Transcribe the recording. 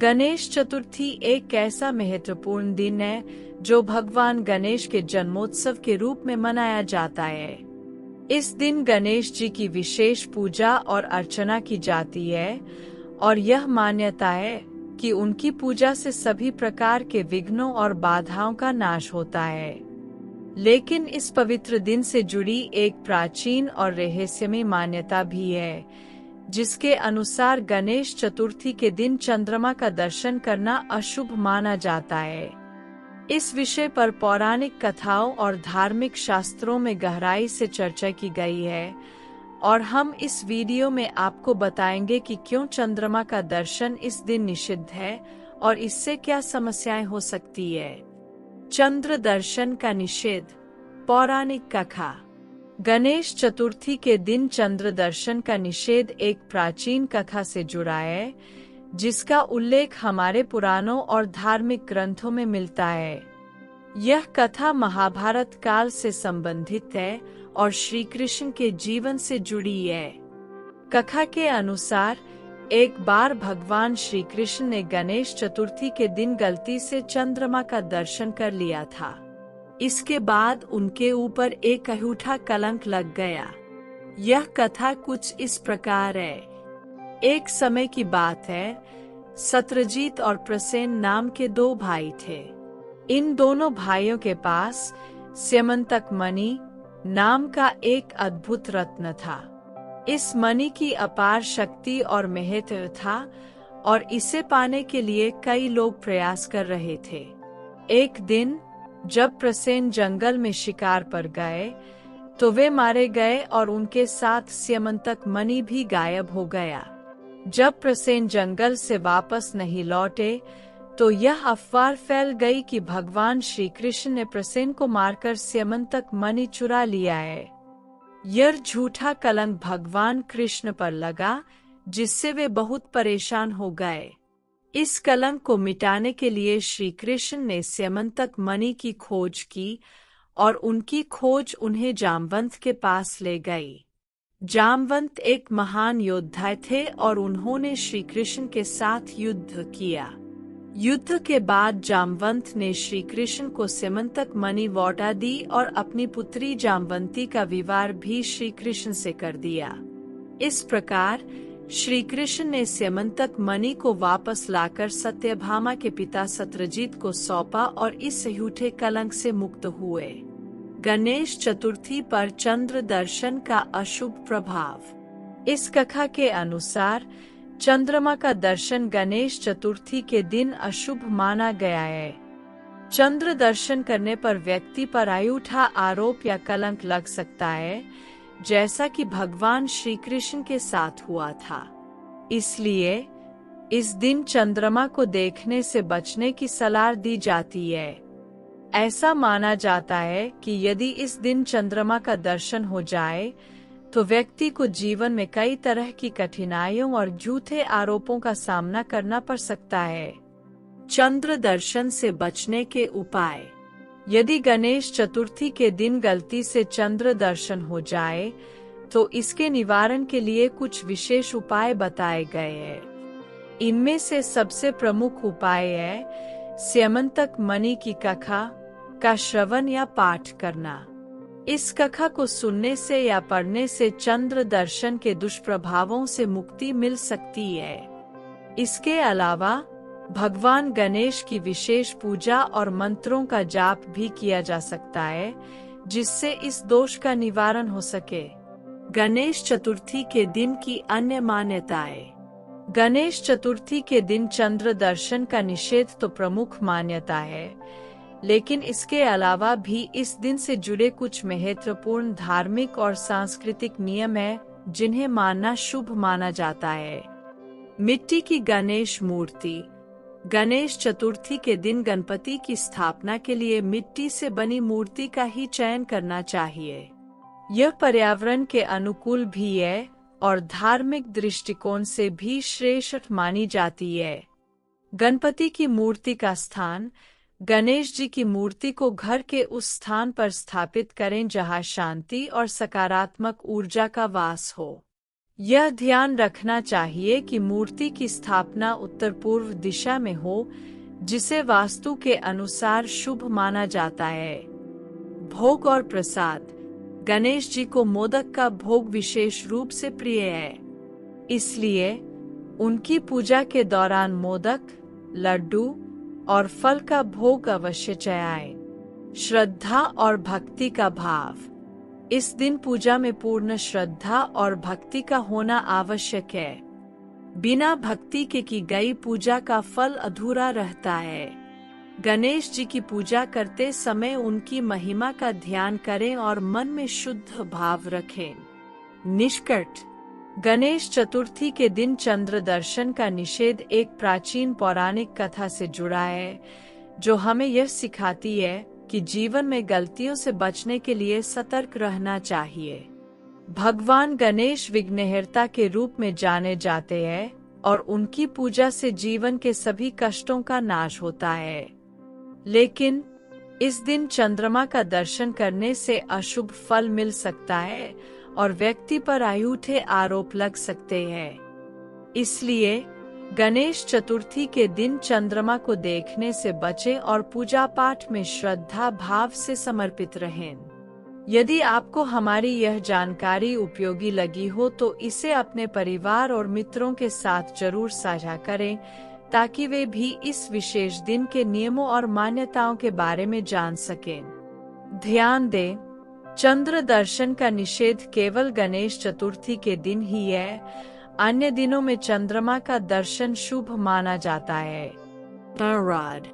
गणेश चतुर्थी एक ऐसा महत्वपूर्ण दिन है जो भगवान गणेश के जन्मोत्सव के रूप में मनाया जाता है। इस दिन गणेश जी की विशेष पूजा और अर्चना की जाती है और यह मान्यता है कि उनकी पूजा से सभी प्रकार के विघ्नों और बाधाओं का नाश होता है। लेकिन इस पवित्र दिन से जुड़ी एक प्राचीन और रहस्यमय मान्यता भी है, जिसके अनुसार गणेश चतुर्थी के दिन चंद्रमा का दर्शन करना अशुभ माना जाता है। इस विषय पर पौराणिक कथाओं और धार्मिक शास्त्रों में गहराई से चर्चा की गई है और हम इस वीडियो में आपको बताएंगे कि क्यों चंद्रमा का दर्शन इस दिन निषिद्ध है और इससे क्या समस्याएं हो सकती है। चंद्र दर्शन का निषेध। पौराणिक कथा। गणेश चतुर्थी के दिन चंद्र दर्शन का निषेध एक प्राचीन कथा से जुड़ा है, जिसका उल्लेख हमारे पुराणों और धार्मिक ग्रंथों में मिलता है। यह कथा महाभारत काल से संबंधित है और श्री कृष्ण के जीवन से जुड़ी है। कथा के अनुसार एक बार भगवान श्री कृष्ण ने गणेश चतुर्थी के दिन गलती से चंद्रमा का दर्शन कर लिया था। इसके बाद उनके ऊपर एक अनूठा कलंक लग गया। यह कथा कुछ इस प्रकार है। एक समय की बात है, सत्यजीत और प्रसेन नाम के दो भाई थे। इन दोनों भाइयों के पास स्यमंतक मणि नाम का एक अद्भुत रत्न था। इस मणि की अपार शक्ति और महत्व था और इसे पाने के लिए कई लोग प्रयास कर रहे थे। एक दिन जब प्रसेन जंगल में शिकार पर गए तो वे मारे गए और उनके साथ स्यमंतक मणि भी गायब हो गया। जब प्रसेन जंगल से वापस नहीं लौटे तो यह अफवाह फैल गई कि भगवान श्री कृष्ण ने प्रसेन को मारकर स्यमंतक मणि चुरा लिया है। यह झूठा कलंक भगवान कृष्ण पर लगा, जिससे वे बहुत परेशान हो गए। इस कलंक को मिटाने के लिए श्री कृष्ण ने स्यमंतक मणि की खोज की और उनकी खोज उन्हें जामवंत के पास ले गई। जामवंत एक महान योद्धा थे और उन्होंने श्री कृष्ण के साथ युद्ध किया। युद्ध के बाद जामवंत ने श्री कृष्ण को स्यमंतक मणि लौटा दी और अपनी पुत्री जामवंती का विवाह भी श्री कृष्ण से कर दिया। इस प्रकार श्री कृष्ण ने स्यमंतक मणि को वापस लाकर सत्यभामा के पिता सत्यजीत को सौंपा और इस झूठे कलंक से मुक्त हुए। गणेश चतुर्थी पर चंद्र दर्शन का अशुभ प्रभाव। इस कथा के अनुसार चंद्रमा का दर्शन गणेश चतुर्थी के दिन अशुभ माना गया है। चंद्र दर्शन करने पर व्यक्ति पर अनूठा आरोप या कलंक लग सकता है, जैसा कि भगवान श्री कृष्ण के साथ हुआ था। इसलिए इस दिन चंद्रमा को देखने से बचने की सलाह दी जाती है। ऐसा माना जाता है कि यदि इस दिन चंद्रमा का दर्शन हो जाए तो व्यक्ति को जीवन में कई तरह की कठिनाइयों और झूठे आरोपों का सामना करना पड़ सकता है। चंद्र दर्शन से बचने के उपाय। यदि गणेश चतुर्थी के दिन गलती से चंद्र दर्शन हो जाए तो इसके निवारण के लिए कुछ विशेष उपाय बताए गए हैं। इनमें से सबसे प्रमुख उपाय है स्यमंतक मणि की कथा का श्रवण या पाठ करना। इस कथा को सुनने से या पढ़ने से चंद्र दर्शन के दुष्प्रभावों से मुक्ति मिल सकती है। इसके अलावा भगवान गणेश की विशेष पूजा और मंत्रों का जाप भी किया जा सकता है, जिससे इस दोष का निवारण हो सके। गणेश चतुर्थी के दिन की अन्य मान्यताएं। गणेश चतुर्थी के दिन चंद्र दर्शन का निषेध तो प्रमुख मान्यता है, लेकिन इसके अलावा भी इस दिन से जुड़े कुछ महत्वपूर्ण धार्मिक और सांस्कृतिक नियम हैं, जिन्हें मानना शुभ माना जाता है। मिट्टी की गणेश मूर्ति। गणेश चतुर्थी के दिन गणपति की स्थापना के लिए मिट्टी से बनी मूर्ति का ही चयन करना चाहिए। यह पर्यावरण के अनुकूल भी है और धार्मिक दृष्टिकोण से भी श्रेष्ठ मानी जाती है। गणपति की मूर्ति का स्थान। गणेश जी की मूर्ति को घर के उस स्थान पर स्थापित करें जहां शांति और सकारात्मक ऊर्जा का वास हो। यह ध्यान रखना चाहिए कि मूर्ति की स्थापना उत्तर पूर्व दिशा में हो, जिसे वास्तु के अनुसार शुभ माना जाता है। भोग और प्रसाद। गणेश जी को मोदक का भोग विशेष रूप से प्रिय है, इसलिए उनकी पूजा के दौरान मोदक, लड्डू और फल का भोग अवश्य चढ़ाएं। श्रद्धा और भक्ति का भाव। इस दिन पूजा में पूर्ण श्रद्धा और भक्ति का होना आवश्यक है। बिना भक्ति के की गई पूजा का फल अधूरा रहता है। गणेश जी की पूजा करते समय उनकी महिमा का ध्यान करें और मन में शुद्ध भाव रखें। निष्कर्ष। गणेश चतुर्थी के दिन चंद्र दर्शन का निषेध एक प्राचीन पौराणिक कथा से जुड़ा है, जो हमें यह सिखाती है कि जीवन में गलतियों से बचने के लिए सतर्क रहना चाहिए। भगवान गणेश विघ्नहर्ता के रूप में जाने जाते हैं और उनकी पूजा से जीवन के सभी कष्टों का नाश होता है। लेकिन इस दिन चंद्रमा का दर्शन करने से अशुभ फल मिल सकता है और व्यक्ति पर अयूठे आरोप लग सकते हैं। इसलिए गणेश चतुर्थी के दिन चंद्रमा को देखने से बचें और पूजा पाठ में श्रद्धा भाव से समर्पित रहें। यदि आपको हमारी यह जानकारी उपयोगी लगी हो तो इसे अपने परिवार और मित्रों के साथ जरूर साझा करें, ताकि वे भी इस विशेष दिन के नियमों और मान्यताओं के बारे में जान सकें। ध्यान दें, चंद्र दर्शन का निषेध केवल गणेश चतुर्थी के दिन ही है। अन्य दिनों में चंद्रमा का दर्शन शुभ माना जाता है। धन्यवाद।